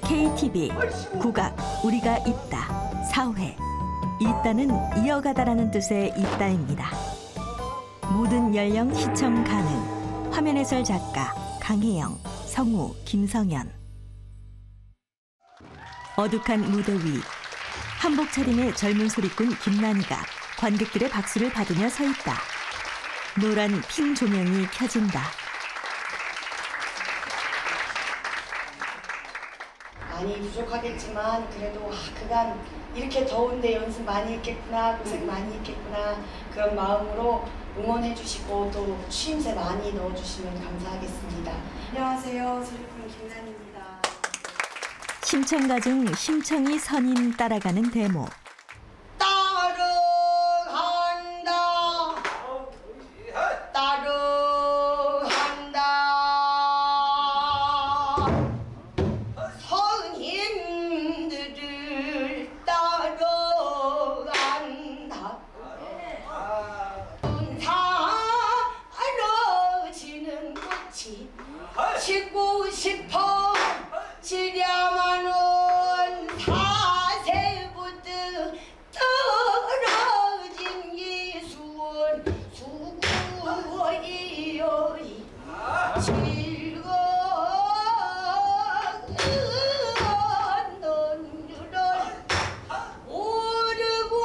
KTV 국악 우리가 있다 4회 있다는 이어가다라는 뜻의 있다입니다. 모든 연령 시청 가능. 화면 해설 작가 강혜영, 성우, 김성현. 어둑한 무대 위 한복 차림의 젊은 소리꾼 김난희가 관객들의 박수를 받으며 서 있다. 노란 핀 조명이 켜진다. 많이 부족하겠지만 그래도 그간 이렇게 더운데 연습 많이 했겠구나, 고생 많이 했겠구나 그런 마음으로 응원해 주시고 또 추임새 많이 넣어주시면 감사하겠습니다. 안녕하세요. 소리꾼 김난희입니다. 심청가 중 심청이 선인 따라가는 데모. 치고 싶어 지려만은 사세부터 떨어진 이수원 수고이여 즐거운 넌주를 오르고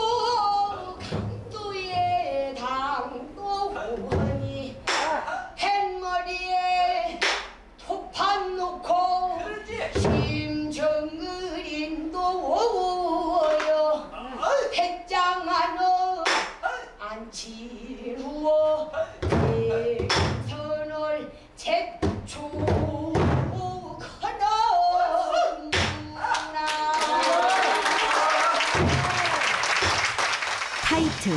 강도에 당도하니 햇머리에 판 놓고 심정을인도 오요 백장 안어 안치루어 대선을 제초하는구나. 타이틀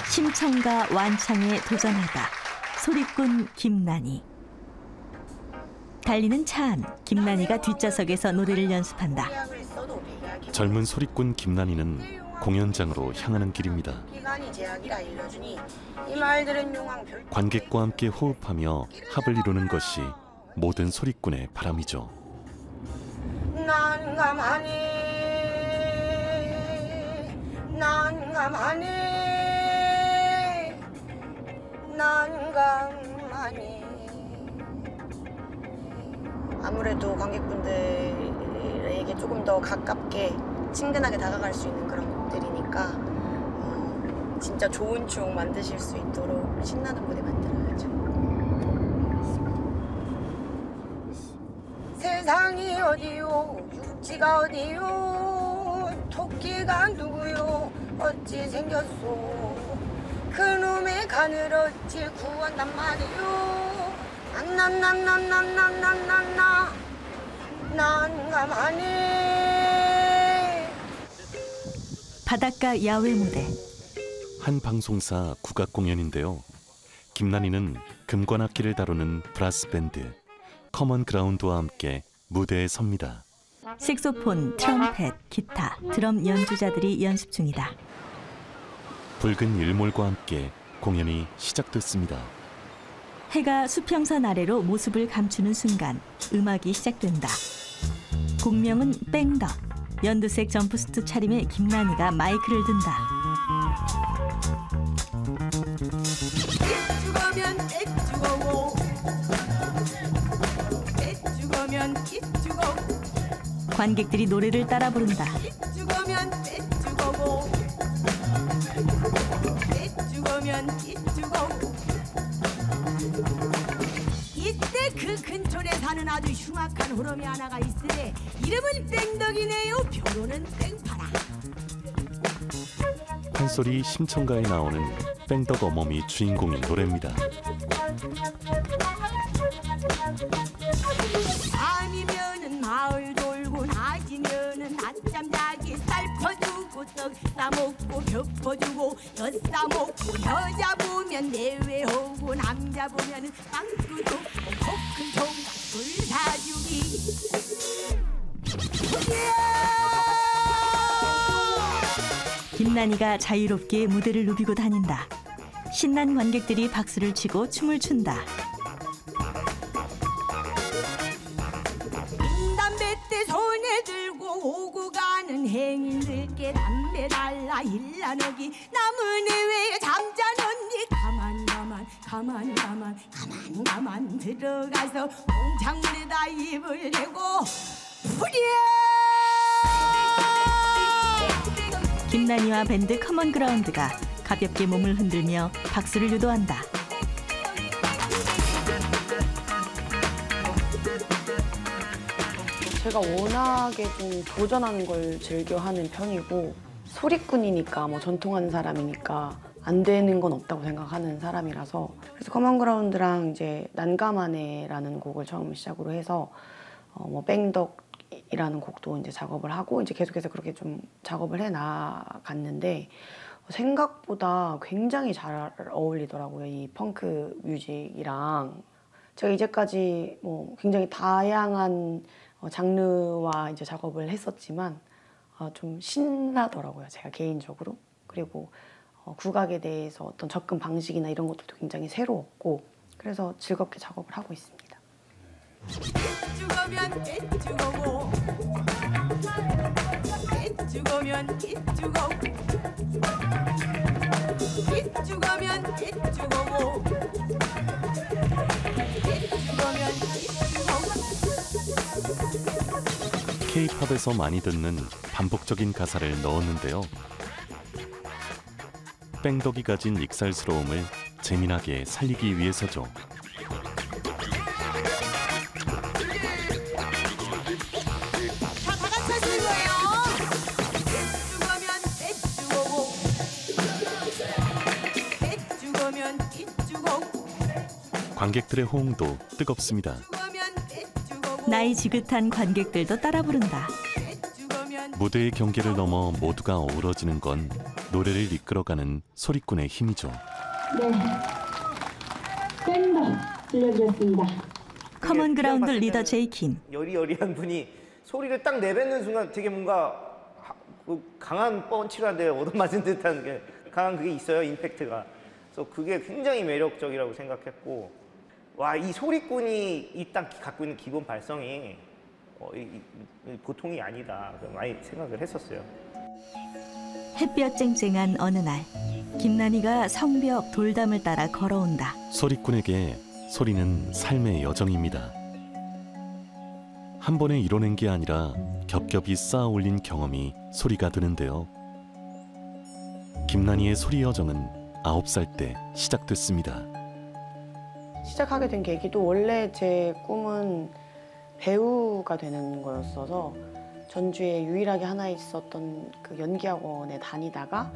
심청가 완창에 도전하다. 소리꾼 김난희. 달리는 차 안 김난희가 뒷좌석에서 노래를 연습한다. 젊은 소리꾼 김난희는 공연장으로 향하는 길입니다. 관객과 함께 호흡하며 합을 이루는 것이 모든 소리꾼의 바람이죠. 난감하니 아무래도 관객분들에게 조금 더 가깝게 친근하게 다가갈 수 있는 그런 곡들이니까 진짜 좋은 추억 만드실 수 있도록 신나는 무대 만들어야죠. 세상이 어디요 육지가 어디요 토끼가 누구요 어찌 생겼소 그놈의 간을 어찌 구한단 말이요 난감하니. 바닷가 야외 무대. 한 방송사 국악 공연인데요. 김난희는 금관악기를 다루는 브라스 밴드 커먼 그라운드와 함께 무대에 섭니다. 색소폰, 트럼펫, 기타, 드럼 연주자들이 연습 중이다. 붉은 일몰과 함께 공연이 시작됐습니다. 해가 수평선 아래로 모습을 감추는 순간 음악이 시작된다. 곡명은 뺑덕. 연두색 점프수트 차림의 김난희가 마이크를 든다. 죽으면 죽어고 죽으면 죽어 관객들이 노래를 따라 부른다. 죽으면 죽어고 죽으면 죽어 이때 그 근처에 사는 아주 흉악한 호놈이 하나가 있으래. 이름은 뺑덕이네요. 표로는 뺑파라. 판소리 심청가에 나오는 뺑덕 어멈이 주인공인 노래입니다. 밤이면은 마을 돌고 낮이면은 낮잠 자기 쌀 퍼주고 떡 싸먹고 벼 퍼주고 엿 싸먹고 여자 보면 내외하고 남자 보면은 빵꾸도 코큰 총각 술 사주기. 김난희가 자유롭게 무대를 누비고 다닌다. 신난 관객들이 박수를 치고 춤을 춘다. 담배 때 손에 행인들께 담배 달라 일나누기 남은 왜 잠자는니 가만 들어가서 공창물에다 입을 대고 부랴. 김난이와 밴드 커먼그라운드가 가볍게 몸을 흔들며 박수를 유도한다. 제가 워낙에 좀 도전하는 걸 즐겨하는 편이고 소리꾼이니까 뭐 전통하는 사람이니까 안 되는 건 없다고 생각하는 사람이라서 그래서 커먼그라운드랑 이제 난감하네라는 곡을 처음 시작으로 해서 뭐 뺑덕이라는 곡도 이제 작업을 하고 이제 계속해서 그렇게 좀 작업을 해 나갔는데 생각보다 굉장히 잘 어울리더라고요. 이 펑크 뮤직이랑 제가 이제까지 뭐 굉장히 다양한 장르와 이제 작업을 했었지만 좀 신나더라고요. 제가 개인적으로. 그리고 국악에 대해서 어떤 접근 방식이나 이런 것들도 굉장히 새로웠고 그래서 즐겁게 작업을 하고 있습니다. 죽으면 죽어고 죽으면 죽어고 죽으면 죽어고 K-팝에서 많이 듣는 반복적인 가사를 넣었는데요. 뺑덕이 가진 익살스러움을 재미나게 살리기 위해서죠. 관객들의 호응도 뜨겁습니다. 나이 지긋한 관객들도 따라 부른다. 무대의 경계를 넘어 모두가 어우러지는 건 노래를 이끌어가는 소리꾼의 힘이죠. 네, 뺑덕 들려드렸습니다. 커먼그라운드 리더 제이킴. 여리여리한 분이 소리를 딱 내뱉는 순간 되게 뭔가 강한 펀치라는데 얻어맞은 듯한 게 강한 그게 있어요, 임팩트가. 그래서 그게 굉장히 매력적이라고 생각했고 와, 이 소리꾼이 이 딱 갖고 있는 기본 발성이 보통이 아니다 많이 생각을 했었어요. 햇볕 쨍쨍한 어느 날 김난이가 성벽 돌담을 따라 걸어온다. 소리꾼에게 소리는 삶의 여정입니다. 한 번에 이뤄낸 게 아니라 겹겹이 쌓아 올린 경험이 소리가 되는데요. 김난이의 소리 여정은 9살 때 시작됐습니다. 시작하게 된 계기도 원래 제 꿈은 배우가 되는 거였어서 전주에 유일하게 하나 있었던 그 연기학원에 다니다가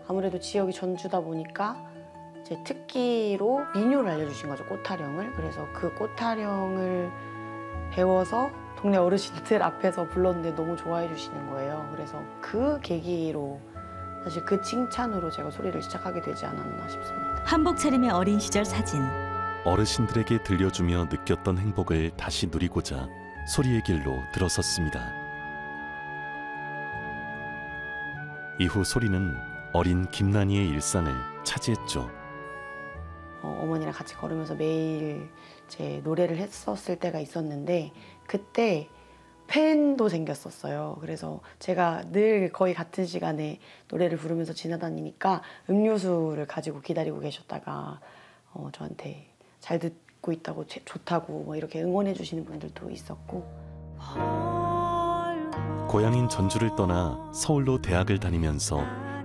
아무래도 지역이 전주다 보니까 제 특기로 민요를 알려주신 거죠, 꽃타령을. 그래서 그 꽃타령을 배워서 동네 어르신들 앞에서 불렀는데 너무 좋아해 주시는 거예요. 그래서 그 계기로 사실 그 칭찬으로 제가 소리를 시작하게 되지 않았나 싶습니다. 한복 차림의 어린 시절 사진. 어르신들에게 들려주며 느꼈던 행복을 다시 누리고자 소리의 길로 들어섰습니다. 이후 소리는 어린 김난이의 일상을 차지했죠. 어머니랑 같이 걸으면서 매일 제 노래를 했었을 때가 있었는데 그때 팬도 생겼었어요. 그래서 제가 늘 거의 같은 시간에 노래를 부르면서 지나다니니까 음료수를 가지고 기다리고 계셨다가 저한테 잘 듣고 있다고 좋다고 뭐 이렇게 응원해 주시는 분들도 있었고. 고향인 전주를 떠나 서울로 대학을 다니면서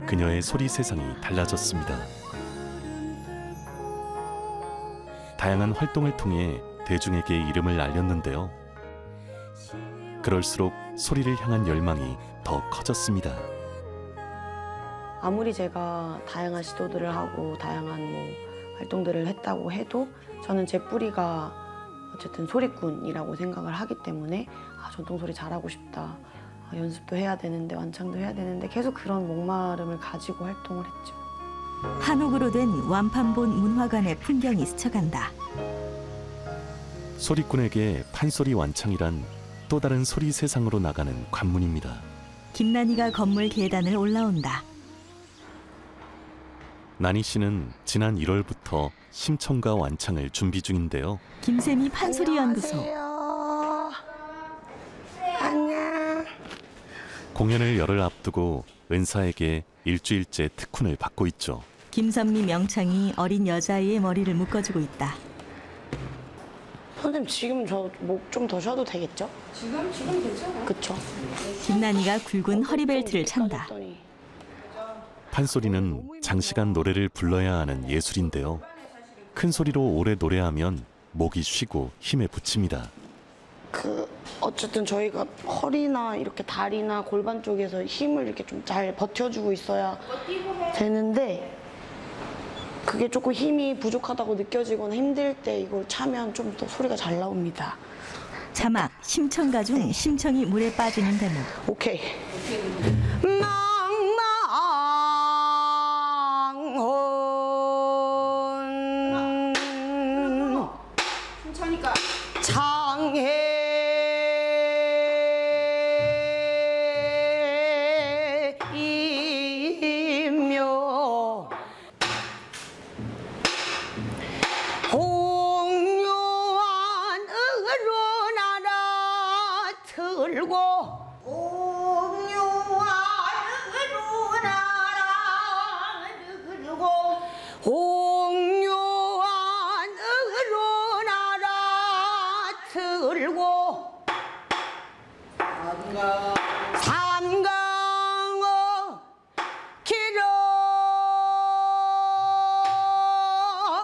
그녀의 소리 세상이 달라졌습니다. 다양한 활동을 통해 대중에게 이름을 알렸는데요. 그럴수록 소리를 향한 열망이 더 커졌습니다. 아무리 제가 다양한 시도들을 하고 다양한 뭐 활동들을 했다고 해도 저는 제 뿌리가 어쨌든 소리꾼이라고 생각을 하기 때문에 전통소리 잘하고 싶다. 연습도 해야 되는데 완창도 해야 되는데 계속 그런 목마름을 가지고 활동을 했죠. 한옥으로 된 완판본 문화관의 풍경이 스쳐간다. 소리꾼에게 판소리 완창이란 또 다른 소리 세상으로 나가는 관문입니다. 김난이가 건물 계단을 올라온다. 난이 씨는 지난 1월부터 심청과 완창을 준비 중인데요. 김샘이 판소리 연구소. 안녕. 공연을 열흘 앞두고 은사에게 일주일째 특훈을 받고 있죠. 김선미 명창이 어린 여자아이의 머리를 묶어주고 있다. 선생님 지금 저 목 좀 더 쉬어도 되겠죠? 지금 괜찮아. 그쵸? 김난이가 굵은 허리벨트를 찬다. 판소리는 장시간 노래를 불러야 하는 예술인데요. 큰 소리로 오래 노래하면 목이 쉬고 힘에 부칩니다. 어쨌든 저희가 허리나 이렇게 다리나 골반 쪽에서 힘을 이렇게 좀 잘 버텨주고 있어야 되는데 그게 조금 힘이 부족하다고 느껴지거나 힘들 때 이걸 차면 좀 더 소리가 잘 나옵니다. 자막 심청가 중 심청이 물에 빠지는 대목. 오케이. 망망혼 천천히가. 장해이며 공유한 으로나라 틀고 공유한 으로나라 틀고 공유한 으로나라 틀고 삼강어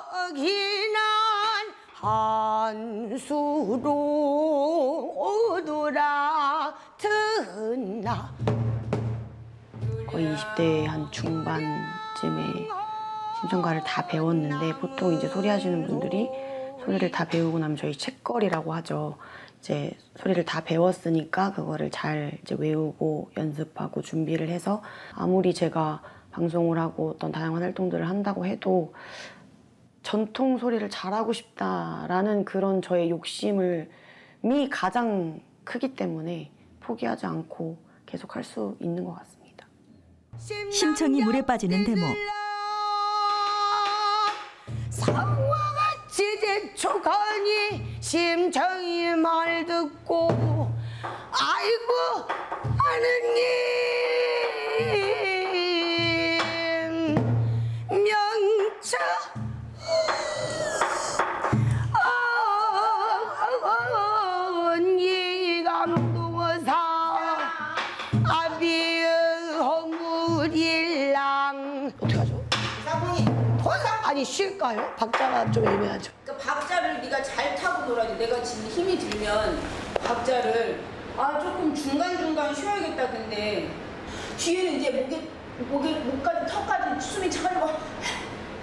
기러기난 한수로 오더라 듣나. 거의 20대 한 중반쯤에 심청가를 다 배웠는데 보통 이제 소리하시는 분들이 소리를 다 배우고 나면 저희 책거리라고 하죠. 이제 소리를 다 배웠으니까 그거를 잘 이제 외우고 연습하고 준비를 해서 아무리 제가 방송을 하고 어떤 다양한 활동들을 한다고 해도 전통 소리를 잘하고 싶다라는 그런 저의 욕심이 가장 크기 때문에 포기하지 않고 계속 할 수 있는 것 같습니다. 심청이 물에 빠지는 대목. 상화같이 대초가니 심청이 말 듣고 아이고 하느님 명차 언니 감동어사 아비의 허물일랑 어떻게 하죠? 사모님, 보상. 아니 쉴까요? 박자가 좀 애매하죠. 그 박자를 네가 잘 타고 놀아야지. 내가 지금 힘이 들면 박자를 조금 중간중간 쉬어야겠다. 근데 뒤에는 이제 목까지 턱까지 숨이 차가지고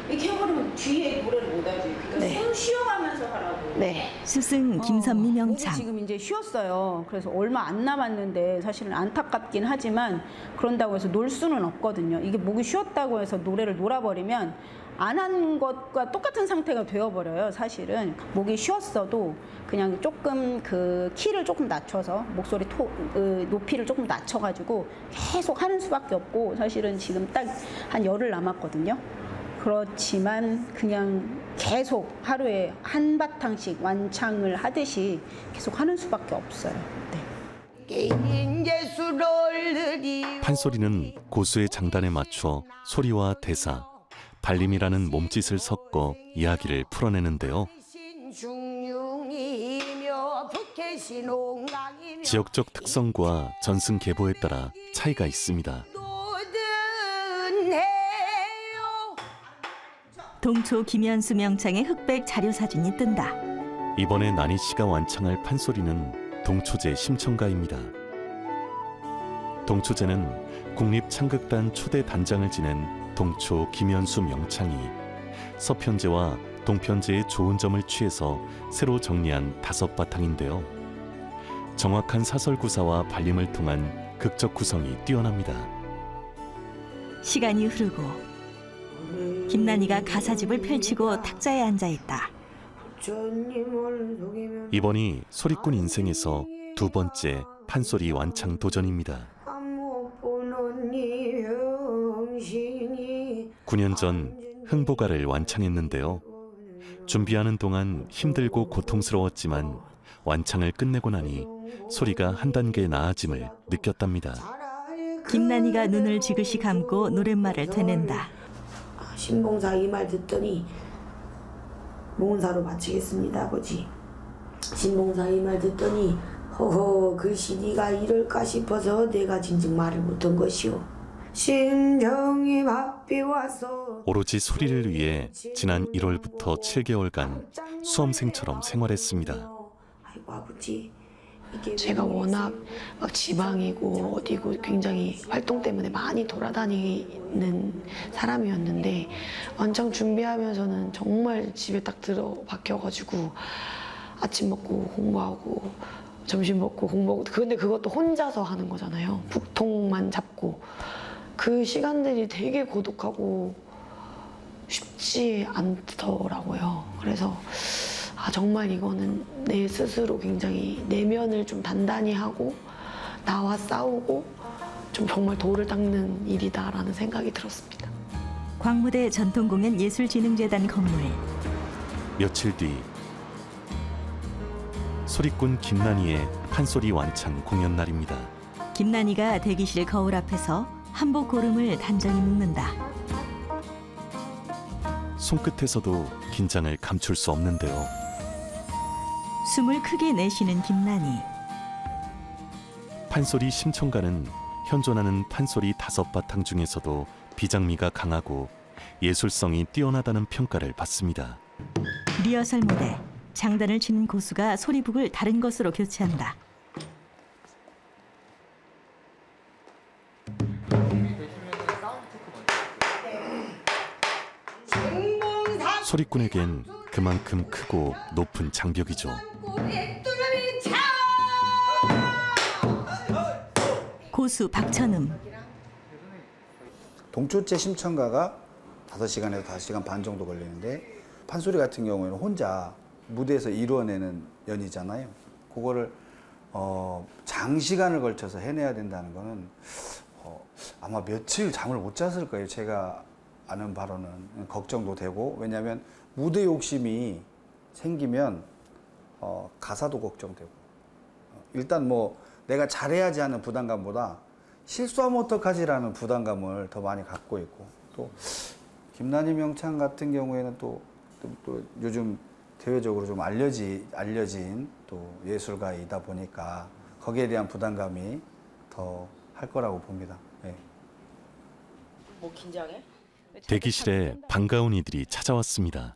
이렇게 해버리면 뒤에 노래를 못하지. 그러니까 네. 숨 쉬어가면서 하라고. 네. 스승 김선미 목이 명창. 지금 이제 쉬었어요. 그래서 얼마 안 남았는데 사실은 안타깝긴 하지만 그런다고 해서 놀 수는 없거든요. 이게 목이 쉬었다고 해서 노래를 놀아버리면 안 한 것과 똑같은 상태가 되어버려요. 사실은 목이 쉬었어도 그냥 조금 그 키를 조금 낮춰서 목소리 높이를 조금 낮춰가지고 계속 하는 수밖에 없고 사실은 지금 딱 한 열흘 남았거든요. 그렇지만 그냥 계속 하루에 한바탕씩 완창을 하듯이 계속 하는 수밖에 없어요. 네. 판소리는 고수의 장단에 맞춰 소리와 대사, 발림이라는 몸짓을 섞어 이야기를 풀어내는데요. 지역적 특성과 전승 계보에 따라 차이가 있습니다. 동초 김현수 명창의 흑백 자료사진이 뜬다. 이번에 난희 씨가 완창할 판소리는 동초제 심청가입니다. 동초제는 국립창극단 초대 단장을 지낸 동초 김현수 명창이 서편제와 동편제의 좋은 점을 취해서 새로 정리한 5바탕인데요. 정확한 사설 구사와 발림을 통한 극적 구성이 뛰어납니다. 시간이 흐르고 김난이가 가사집을 펼치고 탁자에 앉아있다. 이번이 소리꾼 인생에서 2번째 판소리 완창 도전입니다. 9년 전 흥보가를 완창했는데요. 준비하는 동안 힘들고 고통스러웠지만 완창을 끝내고 나니 소리가 한 단계 나아짐을 느꼈답니다. 김난희가 눈을 지그시 감고 노랫말을 되낸다. 신봉사 이 말 듣더니 몽사로 마치겠습니다, 아버지. 신봉사 이 말 듣더니 허허 글씨 네가 이럴까 싶어서 내가 진즉 말을 못한 것이오. 심정이 바삐 와서 오로지 소리를 위해 지난 1월부터 7개월간 수험생처럼 생활했습니다. 아이고 아버지, 제가 워낙 막 지방이고 어디고 굉장히 활동 때문에 많이 돌아다니는 사람이었는데 완창 준비하면서는 정말 집에 딱 들어박혀가지고 아침 먹고 공부하고 점심 먹고 공부하고 근데 그것도 혼자서 하는 거잖아요. 북통만 잡고 그 시간들이 되게 고독하고 쉽지 않더라고요. 그래서 정말 이거는 내 스스로 굉장히 내면을 좀 단단히 하고 나와 싸우고 좀 정말 돌을 닦는 일이다라는 생각이 들었습니다. 광무대 전통공연 예술진흥재단 건물. 며칠 뒤 소리꾼 김난희의 판소리 완창 공연 날입니다. 김난희가 대기실 거울 앞에서 한복 고름을 단정히 묶는다. 손끝에서도 긴장을 감출 수 없는데요. 숨을 크게 내쉬는 김난희. 판소리 심청가는 현존하는 판소리 5바탕 중에서도 비장미가 강하고 예술성이 뛰어나다는 평가를 받습니다. 리허설 무대. 장단을 치는 고수가 소리북을 다른 것으로 교체한다. 소리꾼에겐 그만큼 크고 높은 장벽이죠. 고수 박천음. 동초째 심청가가 5시간에서 5시간 반 정도 걸리는데 판소리 같은 경우에는 혼자 무대에서 이루어내는 연이잖아요. 그거를 장시간을 걸쳐서 해내야 된다는 거는 아마 며칠 잠을 못 잤을 거예요. 제가 아는 바로는 걱정도 되고, 왜냐하면 무대 욕심이 생기면 가사도 걱정되고, 일단 뭐 내가 잘해야지 하는 부담감보다 실수하면 어떡하지라는 부담감을 더 많이 갖고 있고, 또 김난희 명창 같은 경우에는 또 요즘 대외적으로 좀 알려진 또 예술가이다 보니까 거기에 대한 부담감이 더 할 거라고 봅니다. 네. 뭐 긴장해? 대기실에 반가운 이들이 찾아왔습니다.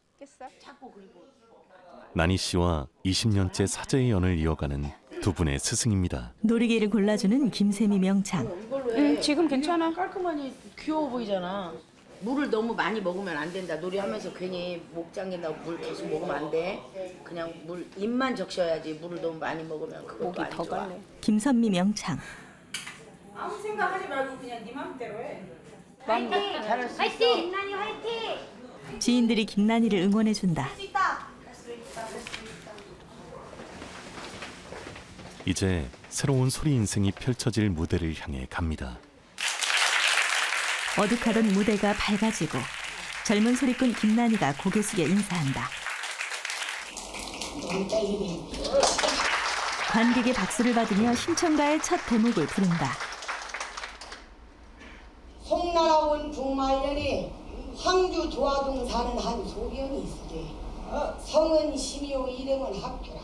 난희 씨와 20년째 사제의 연을 이어가는 두 분의 스승입니다. 놀이개를 골라주는 김세미 명창. 지금 괜찮아. 깔끔하니 귀여워 보이잖아. 물을 너무 많이 먹으면 안 된다. 놀이하면서 괜히 목 잠긴다고 물 계속 먹으면 안 돼. 그냥 물 입만 적셔야지. 물을 너무 많이 먹으면 그것도 안 좋아. 김선미 명창. 아무 생각하지 말고 그냥 네 맘대로 해. 화이팅! 잘할 수 있어. 화이팅! 김난희 화이팅! 지인들이 김난희를 응원해준다. 이제 새로운 소리 인생이 펼쳐질 무대를 향해 갑니다. 어둑하던 무대가 밝아지고 젊은 소리꾼 김난희가 고개 숙여 인사한다. 관객의 박수를 받으며 심청가의 첫 대목을 부른다. 송나라온 중말년에 황주 조화동 사는 한 소변이 있으되 성은 심이요 이름은 학교라.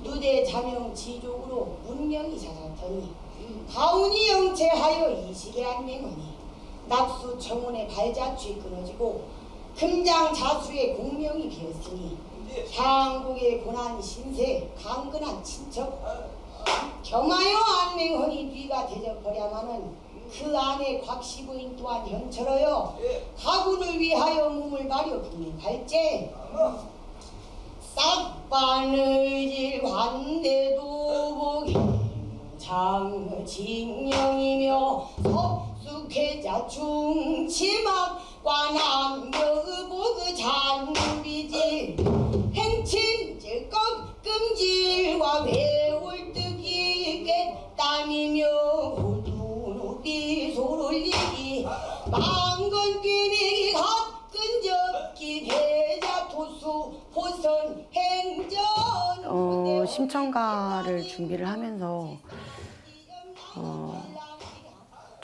누대 자명 지족으로 문명이 자랐더니 가운이 영체하여 이식에 안맹하니 낙수 청운의 발자취 끊어지고 금장 자수의 공명이 비었으니 향국의 고난 신세 강근한 친척 겸하여 안맹하니 뒤가 대적거려마는 그 안에 곽시부인 또한 현철하여 가군을 위하여 몸을 마려 붙는 발제 싹바늘질 환대도 보기 장징령이며 섭숙해자 중치막 관암여보그 잔비질 행친질꺽 끔질과 회울뜨기 꿰땀이며 후두누비 소를리기 망건귀미기 갓끈접기 배자토수 호선 행전 심청가를 준비를 하면서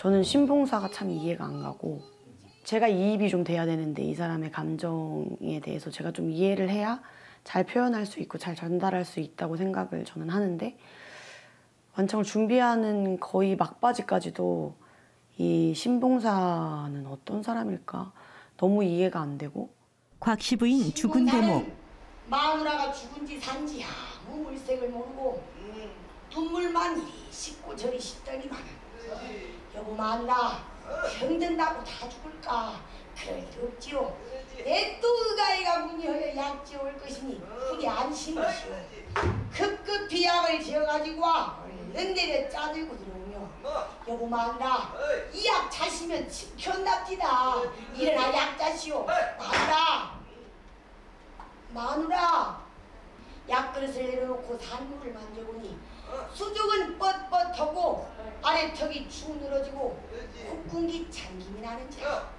저는 신봉사가 참 이해가 안 가고 제가 이입이 좀 돼야 되는데 이 사람의 감정에 대해서 제가 좀 이해를 해야 잘 표현할 수 있고 잘 전달할 수 있다고 생각을 저는 하는데 완창을 준비하는 거의 막바지까지도 이 신봉사는 어떤 사람일까 너무 이해가 안 되고 곽씨 부인 죽은 대목. 마누라가 죽은지 산지 아무 물색을 모르고 눈물만 이리 씻고 저리 씻더니만 여보 만나 병든다고 다 죽을까 그럴 일 없지요. 내 또 의가이가 문이 열려 약지 올 것이니 그게 안심이시오. 급급히 약을 지어가지고 얼른 내려 짜들고 들어오며 여보 만나 이 약 자시면 지켰납디다. 일어나 약 자시오. 마누라 약그릇을 내려놓고 산물을 만져보니 수족은 뻣뻣하고 아래턱이 축 늘어지고 콧궁기 참김이 나는지라.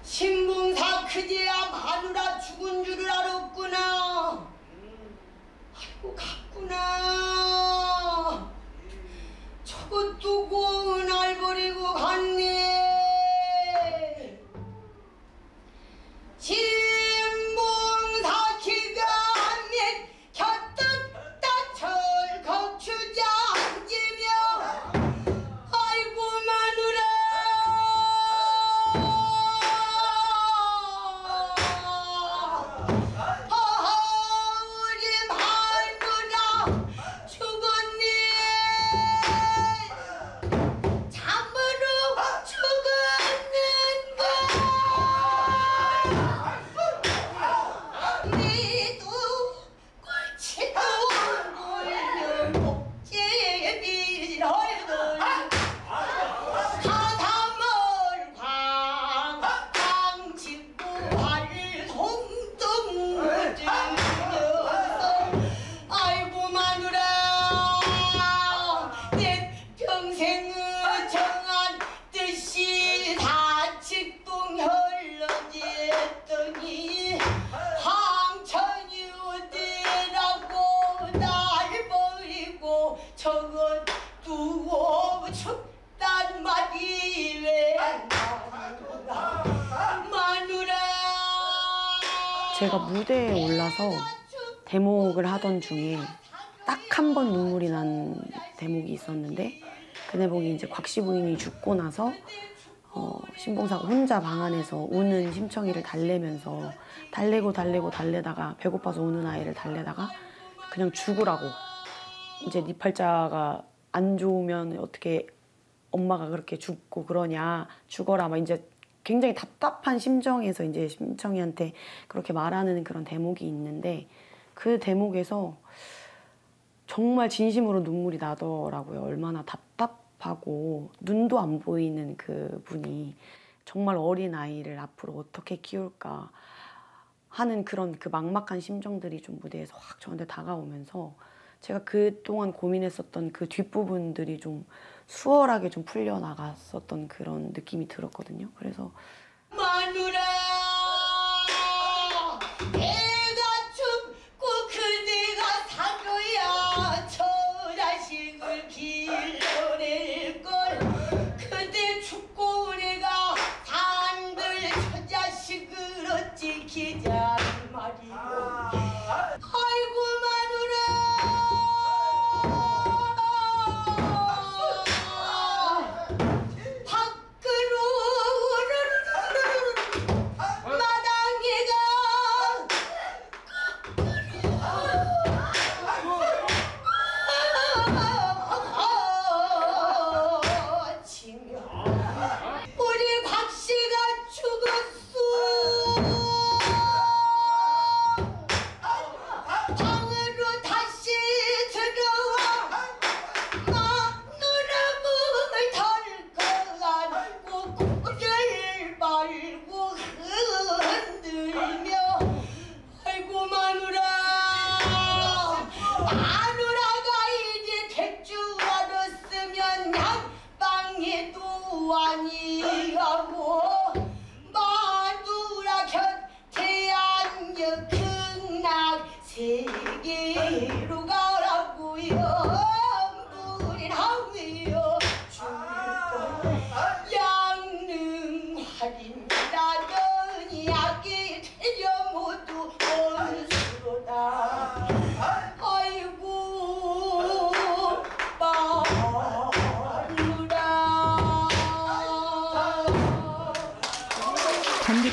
신봉사 그제야 마누라 죽은 줄을 알았구나. 아이고 갔구나. 저거 두고 날 버리고 갔네. 신봉사 기가 면 곁떡 따철 거추자 앉으며 아이고 마누라 우리 마누라 죽었네. 참으로 죽었는가. 니도 꼴치도 몰려 목재비를 헐들 사삼월 광집고 발을 동동 들려서 아이고 마누라 내 평생의 정한 뜻이 사직동 흘러지더니 황천이 어디라고 날 버리고 저것 두고 죽단 말이 왜 마누라. 제가 무대에 올라서 대목을 하던 중에 딱 한 번 눈물이 난 대목이 있었는데 그 대목이 이제 곽씨 부인이 죽고 나서 신봉사가 혼자 방 안에서 우는 심청이를 달래면서 달래다가 배고파서 우는 아이를 달래다가 그냥 죽으라고 이제 네 팔자가 안 좋으면 어떻게 엄마가 그렇게 죽고 그러냐 죽어라 막 이제 굉장히 답답한 심정에서 이제 심청이한테 그렇게 말하는 그런 대목이 있는데 그 대목에서 정말 진심으로 눈물이 나더라고요. 얼마나 답답하고 눈도 안 보이는 그 분이 정말 어린 아이를 앞으로 어떻게 키울까 하는 그런 그 막막한 심정들이 좀 무대에서 확 저한테 다가오면서 제가 그동안 고민했었던 그 뒷부분들이 좀 수월하게 좀 풀려나갔었던 그런 느낌이 들었거든요. 그래서 마누라 내가 죽고 그대가 살아야 저 자식을 길러낼걸. 그대 죽고 내가 산들 저 자식을 어찌 기자는 말이오. 아이고 마누라 밖으로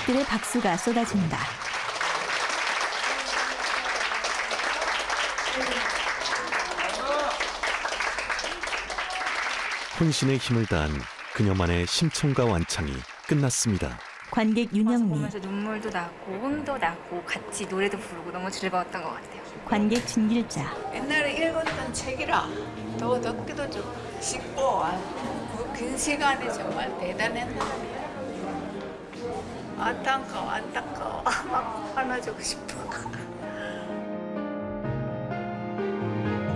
관객들의 박수가 쏟아진다. 혼신의 힘을 다한 그녀만의 심청과 완창이 끝났습니다. 관객 윤영미, 보면서 눈물도 나고 흥도 나고 같이 노래도 부르고 너무 즐거웠던 것 같아요. 관객 진길자, 옛날에 읽었던 책이라 더 듣기도 좀 쉽고 그 긴 시간에 정말 대단한 사람이야. 안타까워 막 안아주고 싶어.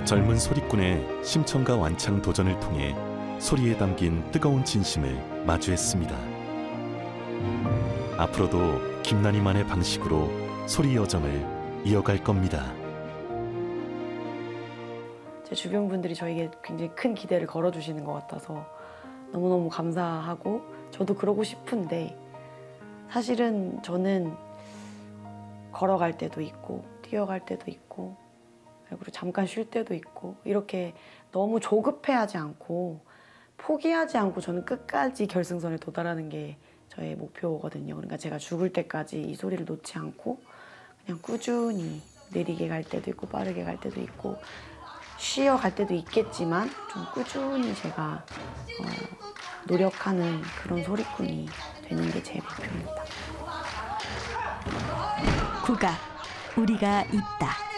젊은 소리꾼의 심청과 완창 도전을 통해 소리에 담긴 뜨거운 진심을 마주했습니다. 앞으로도 김난희만의 방식으로 소리 여정을 이어갈 겁니다. 제 주변 분들이 저에게 굉장히 큰 기대를 걸어주시는 것 같아서 너무너무 감사하고 저도 그러고 싶은데 사실은 저는 걸어갈 때도 있고 뛰어갈 때도 있고 그리고 잠깐 쉴 때도 있고 이렇게 너무 조급해하지 않고 포기하지 않고 저는 끝까지 결승선에 도달하는 게 저의 목표거든요. 그러니까 제가 죽을 때까지 이 소리를 놓지 않고 그냥 꾸준히 느리게 갈 때도 있고 빠르게 갈 때도 있고 쉬어갈 때도 있겠지만 좀 꾸준히 제가 노력하는 그런 소리꾼이 되는 게 제 목표입니다. 국악, 우리가 있다.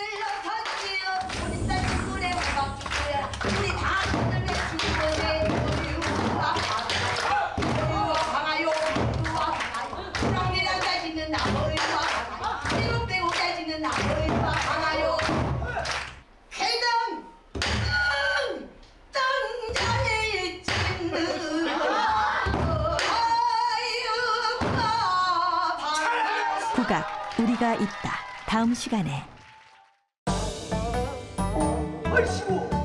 국악, 우리가 있다. 다음 시간에. 아이씨고.